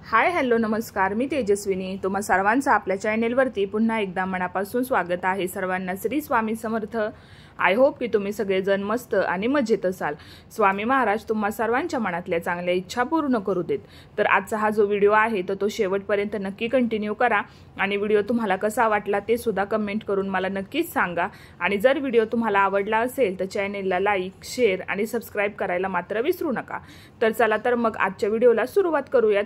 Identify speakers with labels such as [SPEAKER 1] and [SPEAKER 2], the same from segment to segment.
[SPEAKER 1] Hi hello नमस्कार, मी तेजस्विनी तुम्हा सर्वांचं आपल्या चॅनेलवरती पुन्हा एकदा मनापासून स्वागत आहे। सर्वांना श्री स्वामी समर्थ। आय होप की तुम्ही सगळेजण मस्त आणि मजेत असाल। स्वामी महाराज तुम्हा सर्वांच्या मनातल्या चांगल्या इच्छा पूर्ण करू देत। तर आजचा हा जो व्हिडिओ आहे तो शेवटपर्यंत नक्की कंटिन्यू करा आणि व्हिडिओ तुम्हाला कसा वाटला ते सुद्धा कमेंट करून मला नक्कीच सांगा। आणि जर व्हिडिओ तुम्हाला आवडला असेल तर चॅनेलला लाईक, शेअर आणि सबस्क्राइब करायला मात्र विसरू नका। तर चला तर मग आजच्या व्हिडिओला सुरुवात करूयात।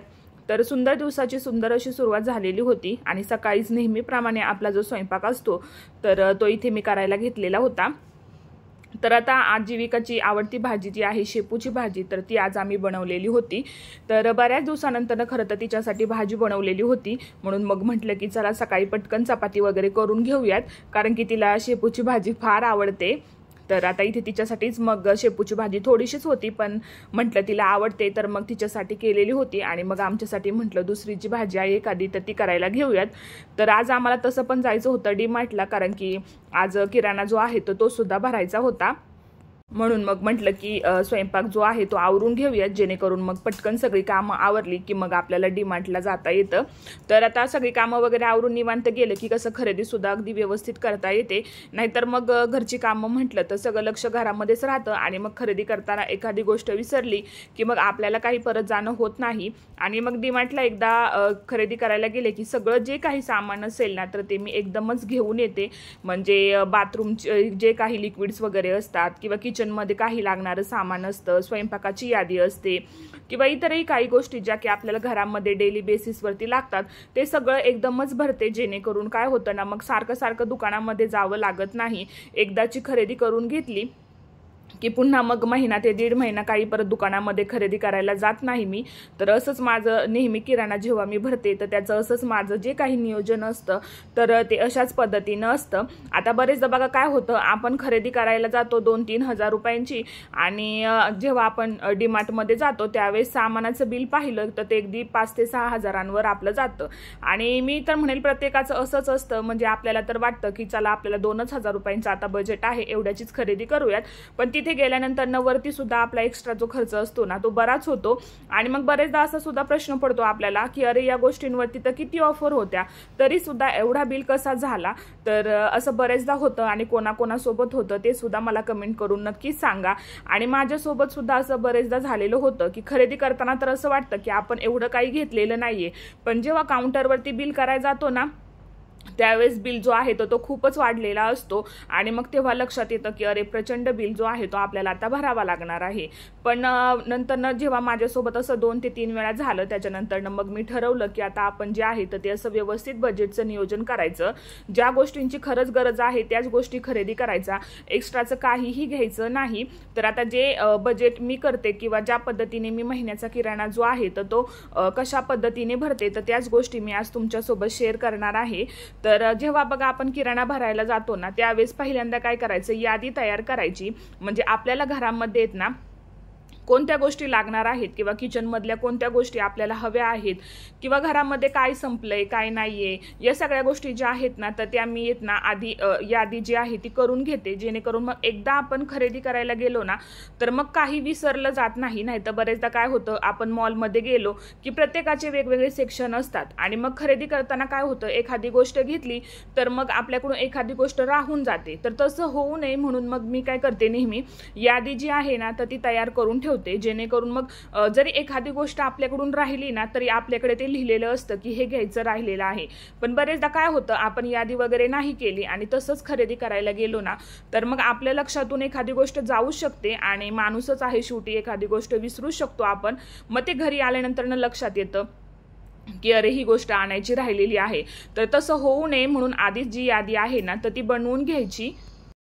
[SPEAKER 1] तर सुंदर दिवसाची सुंदर अशी सुरुवात झालेली होती आणि सकाळीच नेहमीप्रमाणे आपला जो स्वयंपाक असतो तर तो इथे मी करायला घेतलेला होता। तर आता आजीविकाची आवडती भाजी जी आहे शेपूची भाजी, तर ती आज आम्ही बनवलेली होती। तर बऱ्याच दिवसानंतर खरं तर तिच्यासाठी भाजी बनवलेली होती, म्हणून मग म्हटलं की चला सकाळी पटकन चपाती वगैरे करून घेऊयात, कारण की तिला शेपूची भाजी फार आवडते। तर आता इथे तिच्यासाठीच मग शेपूची भाजी थोडीशीच होती, पण म्हटलं तिला आवडते तर मग तिच्यासाठी केलेली होती। आणि मग आमच्यासाठी म्हटलं दुसरी जी भाजी आहे एखादी तर ती करायला घेऊयात। तर आज आम्हाला तसं पण जायचं होतं डीमार्टला, कारण की आज किराणा जो आहे तो सुद्धा भरायचा होता, म्हणून मग म्हटलं की स्वयंपाक जो आहे तो आवरून घेऊयात, जेणेकरून मग पटकन सगळी कामं आवरली की मग आपल्याला डीमार्टला जाता येतं। तर आता सगळी कामं वगैरे आवरून निवांत गेलं की कसं खरेदी सुद्धा अगदी व्यवस्थित करता येते। नाहीतर मग घरची कामं म्हटलं तर सगळं लक्ष घरामध्येच राहतं आणि मग खरेदी करताना एखादी गोष्ट विसरली की मग आपल्याला काही परत जाणं होत नाही। आणि मग डीमार्टला एकदा खरेदी करायला गेले की सगळं जे काही सामान असेल ना तर ते मी एकदमच घेऊन येते। म्हणजे बाथरूमचे जे काही लिक्विड्स वगैरे असतात किंवा किचनमध्ये काही लागणारं सामान असतं, स्वयंपाकाची यादी असते किंवा इतरही काही गोष्टी ज्या की आपल्याला घरामध्ये डेली बेसिसवरती लागतात ते सगळं एकदमच भरते, जेणेकरून काय होतं ना मग सारखं दुकानामध्ये जावं लागत नाही। एकदाची खरेदी करून घेतली की पुन्हा मग महिना ते दीड महिना काही परत दुकानामध्ये खरेदी करायला जात नाही मी। तर असंच माझं नेहमी किराणा जेव्हा मी भरते तर त्याचं असंच माझं जे काही नियोजन असतं तर ते अशाच पद्धतीनं असतं। आता बरेचदा बघा काय होतं, आपण खरेदी करायला जातो 2-3 हजार रुपयांची आणि जेव्हा आपण डीमार्टमध्ये जातो त्यावेळेस सामानाचं बिल पाहिलं तर ते अगदी 5 ते 6 हजारांवर आपलं जातं। आणि मी तर म्हणेल प्रत्येकाचं असंच असतं, म्हणजे आपल्याला तर वाटतं की चला आपल्याला 2 हजार रुपयांचं आता बजेट आहे, एवढ्याचीच खरेदी करूयात, पण तिथे गेल्यानंतर नवरती सुद्धा आपला एक्स्ट्रा जो खर्च असतो ना तो बराच होतो। आणि मग बरेचदा असा सुद्धा प्रश्न पडतो आपल्याला की अरे या गोष्टींवरती तर किती ऑफर होत्या तरी सुद्धा एवढा बिल कसा झाला। तर असं बरेचदा होतं आणि कोणाकोणासोबत होतं ते सुद्धा मला कमेंट करून नक्कीच सांगा। आणि माझ्यासोबत सुद्धा असं बरेचदा झालेलं होतं की खरेदी करताना तर असं वाटतं की आपण एवढं काही घेतलेलं नाहीये, पण जेव्हा काउंटरवरती बिल करायला जातो ना त्यावेळेस बिल जो आहे तो खूपच वाढलेला असतो आणि मग तेव्हा लक्षात येतं की अरे प्रचंड बिल जो आहे तो आपल्याला आता भरावा लागणार आहे। पण नंतर जेव्हा माझ्यासोबत असं 2 ते 3 वेळा झालं त्याच्यानंतर मग मी ठरवलं की आता आपण जे आहे तर ते असं व्यवस्थित बजेटचं नियोजन करायचं, ज्या गोष्टींची खरंच गरज आहे त्याच गोष्टी खरेदी करायचा, एक्स्ट्राचं काहीही घ्यायचं नाही। तर आता जे बजेट मी करते किंवा ज्या पद्धतीने मी महिन्याचा किराणा जो आहे तर तो कशा पद्धतीने भरते तर त्याच गोष्टी मी आज तुमच्यासोबत शेअर करणार आहे। तर जेव्हा बघा आपण किराणा भरायला जातो ना त्यावेळेस पहिल्यांदा काय करायचं, यादी तयार करायची। म्हणजे आपल्याला घरामध्ये येत ना कोणत्या गोष्टी लागणार आहेत किंवा किचनमधल्या कोणत्या गोष्टी आपल्याला हव्या आहेत किंवा घरामध्ये काय संपलंय काय नाहीये, या सगळ्या गोष्टी ज्या आहेत ना तर त्या मी येत ना आधी यादी जी आहे ती करून घेते, जेणेकरून मग एकदा आपण खरेदी करायला गेलो ना तर मग काही विसरलं जात नाही। नाही तर बरेचदा काय होतं, आपण मॉलमध्ये गेलो की प्रत्येकाचे वेगवेगळे सेक्शन असतात आणि मग खरेदी करताना काय होतं, एखादी गोष्ट घेतली तर मग आपल्याकडून एखादी गोष्ट राहून जाते। तर तसं होऊ नये म्हणून मग मी काय करते, नेहमी यादी जी आहे ना तर ती तयार करून ठेवते, जेणेकरून मग जरी एखादी गोष्ट आपल्याकडून राहिली ना तरी आपल्याकडे ते लिहिलेलं असतं की हे घ्यायचं राहिलेलं आहे। पण बरेचदा काय होतं, आपण यादी वगैरे नाही केली आणि तसंच खरेदी करायला गेलो ना तर मग आपल्या लक्षातून एखादी गोष्ट जाऊ शकते आणि माणूसच आहे शेवटी, एखादी गोष्ट विसरू शकतो आपण। मग ते घरी आल्यानंतर लक्षात येतं की अरे ही गोष्ट आणायची राहिलेली आहे। तर तसं होऊ नये म्हणून आधीच जी यादी आहे ना तर ती बनवून घ्यायची,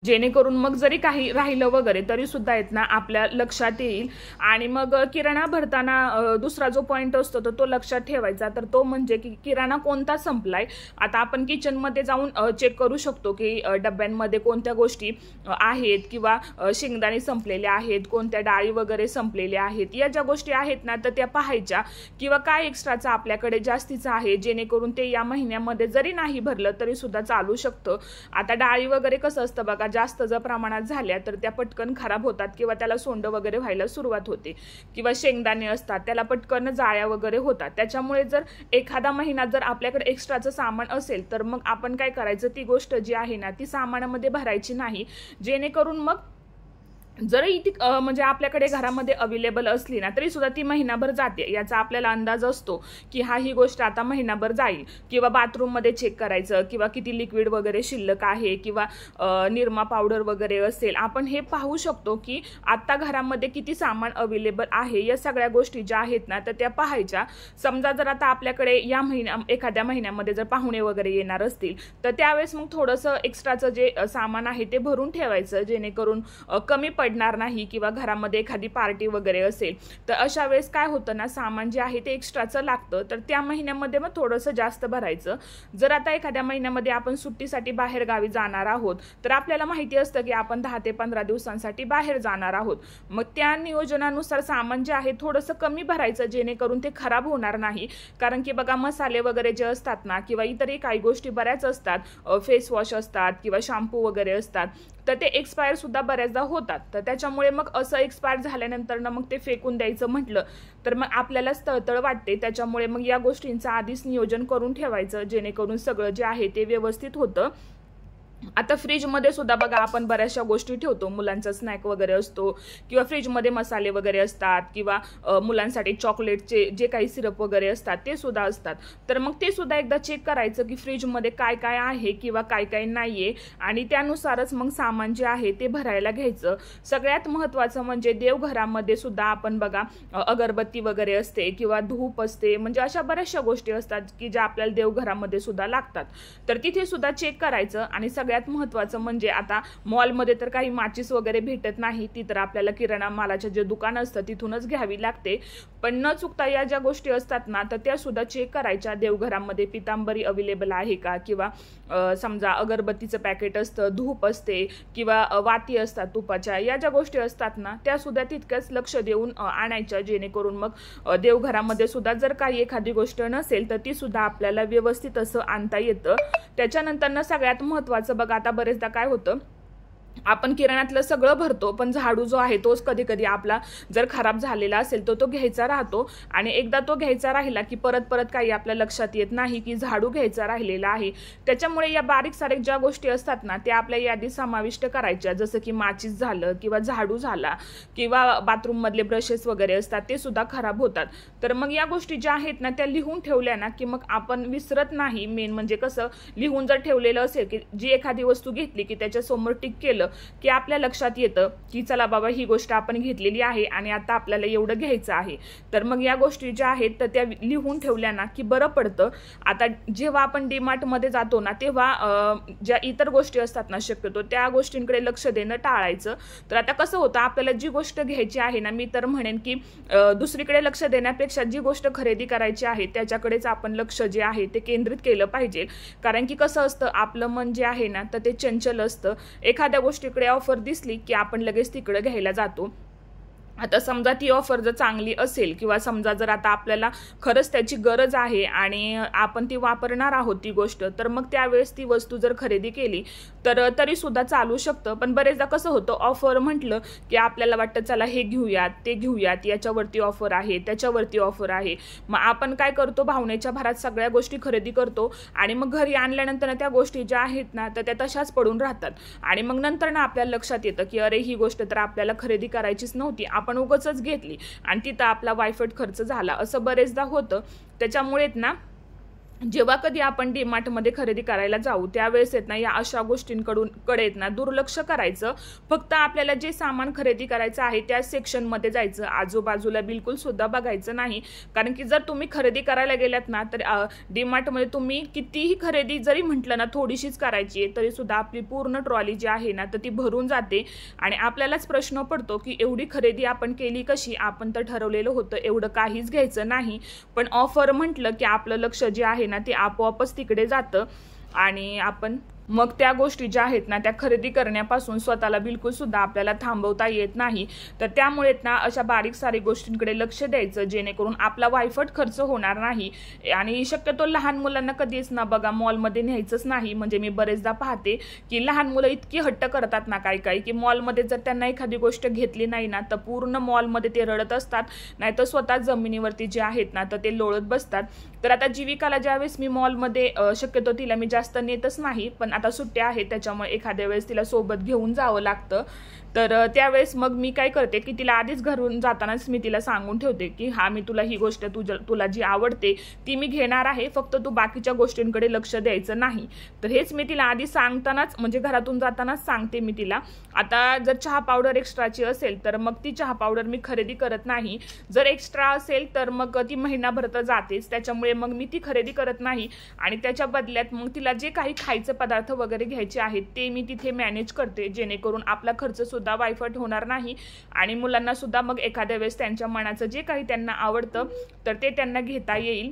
[SPEAKER 1] जेणेकरून मग जरी काही राहिलं वगैरे तरी सुद्धा येत ना आपल्या लक्षात येईल। आणि मग किराणा भरताना दुसरा जो पॉइंट असतो तो लक्षात ठेवायचा, तर तो म्हणजे की किराणा कोणता संपलाय। आता आपण किचनमध्ये जाऊन चेक करू शकतो की डब्यांमध्ये कोणत्या गोष्टी आहेत किंवा शेंगदाणे संपलेले आहेत, कोणत्या डाळी वगैरे संपलेल्या आहेत, या ज्या गोष्टी आहेत ना तर त्या पाहायच्या किंवा काय एक्स्ट्राचं आपल्याकडे जास्तीचं आहे, जेणेकरून ते या महिन्यामध्ये जरी नाही भरलं तरी सुद्धा चालू शकतं। आता डाळी वगैरे कसं असतं बघा, बघा जास्त जर प्रमाणात झाल्या तर त्या पटकन खराब होतात किंवा त्याला सोंड वगैरे व्हायला सुरुवात होते, किंवा शेंगदाणे असतात त्याला पटकन जाळ्या वगैरे होतात। त्याच्यामुळे जर एखादा महिना जर आपल्याकडे एक्स्ट्राचं सामान असेल तर मग आपण काय करायचं, ती गोष्ट जी आहे ना ती सामानामध्ये भरायची नाही, जेणेकरून मग जरी ती म्हणजे आपल्याकडे घरामध्ये अवेलेबल असली ना तरी सुद्धा ती महिनाभर जाते, याचा आपल्याला अंदाज असतो की ही गोष्ट आता महिनाभर जाईल। किंवा बाथरूममध्ये चेक करायचं, किंवा किती लिक्विड वगैरे शिल्लक आहे, किंवा निरमा पावडर वगैरे असेल, आपण हे पाहू शकतो की आता घरामध्ये किती सामान अवेलेबल आहे। या सगळ्या गोष्टी ज्या आहेत ना तर त्या पाहायच्या। समजा जर आता आपल्याकडे या एखाद्या महिन्यामध्ये जर पाहुणे वगैरे येणार असतील तर त्यावेळेस मग थोडंसं एक्स्ट्राचं जे सामान आहे ते भरून ठेवायचं, जेणेकरून कमी पडणार नाही, किंवा घरामध्ये एखादी पार्टी वगैरे असेल तर अशा वेळेस काय होतं ना, सामान जे आहे ते एक्स्ट्राचं लागतं, तर त्या महिन्यामध्ये मग थोडंसं जास्त भरायचं। जर आता एखाद्या महिन्यामध्ये आपण सुट्टीसाठी बाहेर गावी जाणार आहोत तर आपल्याला माहिती असतं की आपण 10 ते 15 दिवसांसाठी बाहेर जाणार आहोत, मग त्या नियोजनानुसार सामान जे आहे थोडंसं कमी भरायचं, जेणेकरून ते खराब होणार नाही। कारण की बघा मसाले वगैरे जे असतात ना, किंवा इतरही काही गोष्टी बऱ्याच असतात, फेस वॉश असतात किंवा शॅम्पू वगैरे असतात, तर ते एक्सपायर सुद्धा बऱ्याचदा होतात। तर त्याच्यामुळे मग असं एक्सपायर झाल्यानंतर ना मग ते फेकून द्यायचं म्हटलं तर मग आपल्यालाच तळतळ वाटते। त्याच्यामुळे मग या गोष्टींचं आधीच नियोजन करून ठेवायचं, जेणेकरून सगळं जे आहे ते व्यवस्थित होतं। आता फ्रीजमध्ये सुद्धा बघा आपण बऱ्याचशा गोष्टी ठेवतो, मुलांचा स्नॅक वगैरे असतो, किंवा फ्रीजमध्ये मसाले वगैरे असतात, किंवा मुलांसाठी चॉकलेटचे जे काही सिरप वगैरे असतात ते सुद्धा असतात। तर मग ते सुद्धा एकदा चेक करायचं की फ्रीजमध्ये काय काय आहे किंवा काय काय नाहीये, आणि त्यानुसारच मग सामान जे आहे ते भरायला घ्यायचं। सगळ्यात महत्त्वाचं म्हणजे देवघरामध्ये सुद्धा आपण बघा अगरबत्ती वगैरे असते, किंवा धूप असते, म्हणजे अशा बऱ्याचशा गोष्टी असतात की ज्या आपल्याला देवघरामध्ये सुद्धा लागतात, तर तिथे सुद्धा चेक करायचं। आणि सगळ्यात महत्त्वाचं म्हणजे आता मॉलमध्ये तर काही माचीस वगैरे भेटत नाही, ती तर आपल्याला किराणा मालाचे जे दुकान असतं तिथूनच घ्यावी लागते, पण न चुकता या ज्या गोष्टी असतात ना तर त्या सुद्धा चेक करायच्या। देवघरामध्ये पितांबरी अवेलेबल आहे का, किंवा समजा अगरबत्तीचं पॅकेट असतं, धूप असते, किंवा वाती असतात तुपाच्या, या ज्या गोष्टी असतात ना त्या सुद्धा तितक्याच लक्ष देऊन आणायच्या, जेणेकरून मग देवघरामध्ये सुद्धा जर काही एखादी गोष्ट नसेल तर ती सुद्धा आपल्याला व्यवस्थित असं आणता येतं। त्याच्यानंतर सगळ्यात महत्त्वाचं बघा, आता बरेचदा काय होतं, आपण किराण्यातलं सगळं भरतो पण झाडू जो आहे तोच कधी कधी आपला जर खराब झालेला असेल तो घ्यायचा राहतो, आणि एकदा तो घ्यायचा राहिला की परत परत काही आपल्या लक्षात येत नाही की झाडू घ्यायचा राहिलेला आहे। त्याच्यामुळे या बारीक सारीक ज्या गोष्टी असतात ना त्या आपल्या यादीत समाविष्ट करायच्या, जसं की माचीस झालं, किंवा झाडू झाला, किंवा बाथरूम मधले ब्रशेस वगैरे असतात ते सुद्धा खराब होतात। तर मग या गोष्टी ज्या आहेत ना त्या लिहून ठेवल्या ना की मग आपण विसरत नाही। मेन म्हणजे कसं, लिहून जर ठेवलेलं असेल की जी एखादी वस्तू घेतली की त्याच्या समोर टिक केलं की आपल्या लक्षात येतं की चला बाबा ही गोष्ट आपण घेतलेली आहे आणि आता आपल्याला एवढं घ्यायचं आहे। तर मग या गोष्टी ज्या आहेत तर त्या लिहून ठेवल्या ना की बरं पडतं। आता जेव्हा आपण डीमार्ट मध्ये जातो ना तेव्हा ज्या इतर गोष्टी असतात ना शक्यतो त्या गोष्टींकडे लक्ष देणं टाळायचं। तर आता कसं होतं, आपल्याला जी गोष्ट घ्यायची आहे ना, मी तर म्हणेन की दुसरीकडे लक्ष देण्यापेक्षा जी गोष्ट खरेदी करायची आहे त्याच्याकडेच आपण लक्ष जे आहे ते केंद्रित केलं पाहिजे। कारण की कसं असतं, आपलं मन जे आहे ना तर ते चंचल असतं, एखाद्या गोष्टीकडे ऑफर दिसली की आपण लगेच तिकडे घ्यायला जातो। आता समजा ती ऑफर जर चांगली असेल, किंवा समजा जर आता आपल्याला खरंच त्याची गरज आहे आणि आपण ती वापरणार आहोत ती गोष्ट, तर मग त्यावेळेस ती वस्तू जर खरेदी केली तर तरी सुद्धा चालू शकतं। पण बरेचदा कसं होतं, ऑफर म्हटलं की आपल्याला वाटतं चला हे घेऊयात ते घेऊयात, याच्यावरती ऑफर आहे त्याच्यावरती ऑफर आहे, मग आपण काय करतो, भावनेच्या भरात सगळ्या गोष्टी खरेदी करतो आणि मग घरी आणल्यानंतर त्या गोष्टी ज्या आहेत ना तर त्या तशाच पडून राहतात, आणि मग नंतर ना आपल्याला लक्षात येतं की अरे ही गोष्ट तर आपल्याला खरेदी करायचीच नव्हती, आपण उगाचच घेतली आणि तिथं आपला वायफट खर्च झाला, असं बरेचदा होतं। त्याच्यामुळे ना जेव्हा कधी आपण डीमार्ट मध्ये खरेदी करायला जाऊ त्यावेळेस ना या अशा गोष्टींकडे ना दुर्लक्ष करायचं। फक्त आपल्याला जे सामान खरेदी करायचं आहे त्या सेक्शन मध्ये जायचं, आजूबाजूला बिलकुल सुद्धा बघायचं नाही। कारण की जर तुम्ही खरेदी करायला गेलात ना तर डीमार्ट मध्ये तुम्ही कितीही खरेदी जरी म्हटलं ना थोडीशीच करायची आहे तरी सुद्धा आपली पूर्ण ट्रॉली जी आहे ना तर ती भरून जाते, आणि आपल्यालाच प्रश्न पडतो की एवढी खरेदी आपण केली कशी, आपण तर ठरवलेलं होतं एवढं काहीच घ्यायचं नाही, पण ऑफर म्हटलं की आपलं लक्ष जे आहे ना ते आपोआपच तिकडे जातं आणि आपण मग त्या गोष्टी ज्या आहेत ना त्या खरेदी करण्यापासून स्वतःला बिलकुल सुद्धा आपल्याला थांबवता येत नाही। तर त्यामुळे ना अशा बारीक सारीक गोष्टींकडे लक्ष द्यायचं, जेणेकरून आपला वायफट खर्च होणार नाही। आणि शक्यतो लहान मुलांना कधीच ना बघा मॉलमध्ये न्यायचंच नाही। म्हणजे मी बरेचदा पाहते की लहान मुलं इतकी हट्ट करतात ना काही की मॉलमध्ये जर त्यांना एखादी गोष्ट घेतली नाही ना तर पूर्ण मॉलमध्ये ते रडत असतात, नाहीतर स्वतः जमिनीवरती जे आहेत ना तर ते लोळत बसतात। तर आता जीविकाला ज्यावेळेस मी मॉलमध्ये शक्यतो तिला मी जास्त नेतच नाही, पण आता सुट्ट्या आहेत त्याच्यामुळे एखाद्या वेळेस तिला सोबत घेऊन जावं लागतं। तर त्यावेळेस मग मी काय करते की तिला आधीच घरून जातानाच मी तिला सांगून ठेवते की हा मी तुला ही गोष्ट तुला जी आवडते ती मी घेणार आहे, फक्त तू बाकीच्या गोष्टींकडे लक्ष द्यायचं नाही। तर हेच मी तिला आधी सांगतानाच म्हणजे घरातून जातानाच सांगते मी तिला। आता जर चहा पावडर एक्स्ट्राची असेल तर मग ती चहा पावडर मी खरेदी करत नाही, जर एक्स्ट्रा असेल तर मग ती महिनाभर तर जातेच, त्याच्यामुळे मग मी ती खरेदी करत नाही। आणि त्याच्या बदल्यात मग तिला जे काही खायचे पदार्थ वगैरे घ्यायचे आहेत ते मी तिथे मॅनेज करते, जेणेकरून आपला खर्च सुद्धा वायफट होणार नाही आणि मुलांना सुद्धा मग एखाद्या वेळेस त्यांच्या मनाचं जे काही त्यांना आवडतं तर ते त्यांना घेता येईल।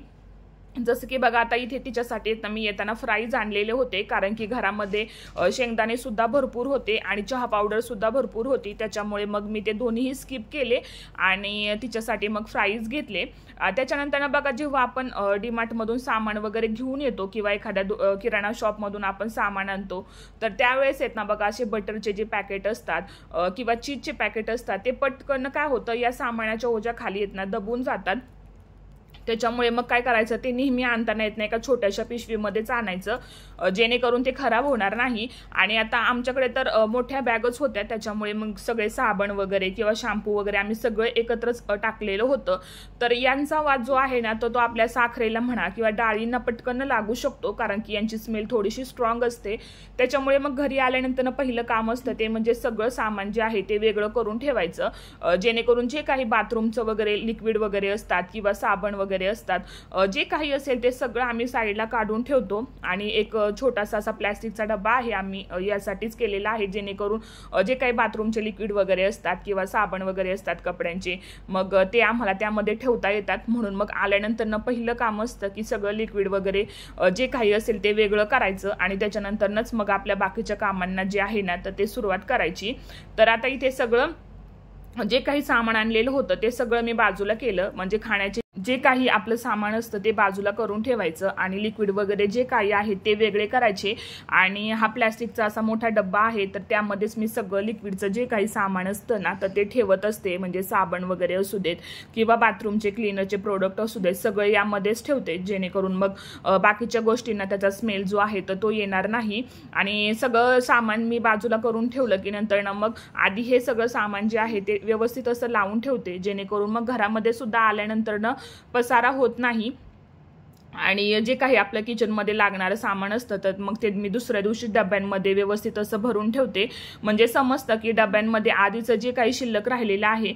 [SPEAKER 1] जसं की बघा आता इथे तिच्यासाठी मी येताना फ्राईज आणलेले होते, कारण की घरामध्ये शेंगदाणे सुद्धा भरपूर होते आणि चहा पावडर सुद्धा भरपूर होती, त्याच्यामुळे मग मी ते दोन्हीही स्किप केले आणि तिच्यासाठी मग फ्राईज घेतले। त्याच्यानंतर बघा जेव्हा आपण डीमार्टमधून सामान वगैरे घेऊन येतो किंवा एखाद्या किराणा शॉपमधून आपण सामान आणतो तर त्यावेळेस आहेत ना बघा असे बटरचे जे पॅकेट असतात किंवा चीजचे पॅकेट असतात ते पटकन काय होतं या सामानाच्या ओझ्याखाली आहेत ना दबून जातात। त्याच्यामुळे मग काय करायचं ते नेहमी आणताना येत नाही, एका छोट्याशा पिशवीमध्येच आणायचं, जेणेकरून ते खराब होणार नाही। आणि आता आमच्याकडे तर मोठ्या बॅगच होत्या, त्याच्यामुळे मग सगळे साबण वगैरे किंवा शॅम्पू वगैरे आम्ही सगळं एकत्रच टाकलेलं होतं। तर यांचा वाद जो आहे ना तो आपल्या साखरेला म्हणा किंवा डाळींना पटकन लागू शकतो, कारण की यांची स्मेल थोडीशी स्ट्रॉंग असते। त्याच्यामुळे मग घरी आल्यानंतर पहिलं काम असतं ते म्हणजे सगळं सामान जे आहे ते वेगळं करून ठेवायचं, जेणेकरून जे काही बाथरूमचं वगैरे लिक्विड वगैरे असतात किंवा साबण वगैरे असतात जे काही असेल ते सगळं आम्ही साईडला काढून ठेवतो। आणि एक छोटासा असा प्लास्टिकचा डब्बा आहे आम्ही यासाठीच केलेला आहे, जेणेकरून जे काही बाथरूमचे लिक्विड वगैरे असतात किंवा साबण वगैरे असतात कपड्यांचे मग ते आम्हाला त्यामध्ये ठेवता येतात। म्हणून मग आल्यानंतर पहिलं काम असतं की सगळं लिक्विड वगैरे जे काही असेल ते वेगळं करायचं आणि त्याच्यानंतरच मग आपल्या बाकीच्या कामांना जे आहे ना तर ते सुरुवात करायची। तर आता इथे सगळं जे काही सामान आणलेलं होतं ते सगळं मी बाजूला केलं, म्हणजे खाण्याचे जे काही आपलं सामान असतं ते बाजूला करून ठेवायचं आणि लिक्विड वगैरे जे काही आहे ते वेगळे करायचे। आणि हा प्लास्टिकचा असा मोठा डब्बा आहे तर त्यामध्येच मी सगळं लिक्विडचं जे काही सामान असतं ना तर ते ठेवत असते, म्हणजे साबण वगैरे असू देत किंवा बाथरूमचे क्लीनरचे प्रोडक्ट असू देत सगळे यामध्येच ठेवते, जेणेकरून मग बाकीच्या गोष्टींना त्याचा स्मेल जो आहे तर तो येणार नाही। आणि सगळं सामान मी बाजूला करून ठेवलं की नंतर ना मग आधी हे सगळं सामान जे आहे ते व्यवस्थित असं लावून ठेवते, जेणेकरून मग घरामध्ये सुद्धा आल्यानंतर पसारा होत नाही। आणि जे काही आपल्या किचनमध्ये लागणारं सामान असतं तर मग ते मी दुसऱ्या दिवशी डब्यांमध्ये व्यवस्थित असं भरून ठेवते, म्हणजे समजतं की डब्यांमध्ये आधीचं जे काही शिल्लक राहिलेलं आहे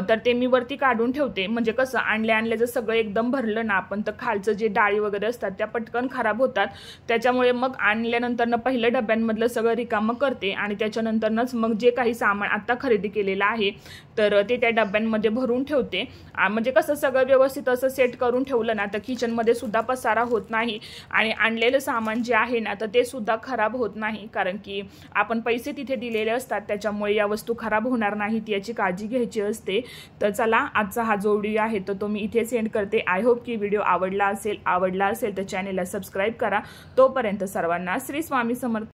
[SPEAKER 1] तर ते मी वरती काढून ठेवते। म्हणजे कसं आणल्या जर सगळं एकदम भरलं ना आपण तर खालचं जे डाळी वगैरे असतात त्या पटकन खराब होतात, त्याच्यामुळे मग आणल्यानंतर पहिलं डब्यांमधलं सगळं रिकामं करते आणि त्याच्यानंतरच मग जे काही सामान आता खरेदी केलेलं आहे तर ते त्या डब्यांमध्ये भरून ठेवते। म्हणजे कसं सगळं व्यवस्थित असं सेट करून ठेवलं ना तर किचनमध्ये सुद्धा पसारा होत नाही आणि आणलेलं सामान जे आहे ना तर ते सुद्धा खराब होत नाही, कारण की आपण पैसे तिथे दिलेले असतात, त्याच्यामुळे या वस्तू खराब होणार नाहीत याची काळजी घ्यायची असते। तर चला आजचा हा जो व्हिडिओ आहे तो मी इथे सेंड करते। आय होप की व्हिडिओ आवडला असेल तर चॅनेलला सबस्क्राईब करा। तोपर्यंत सर्वांना श्री स्वामी समर्थ।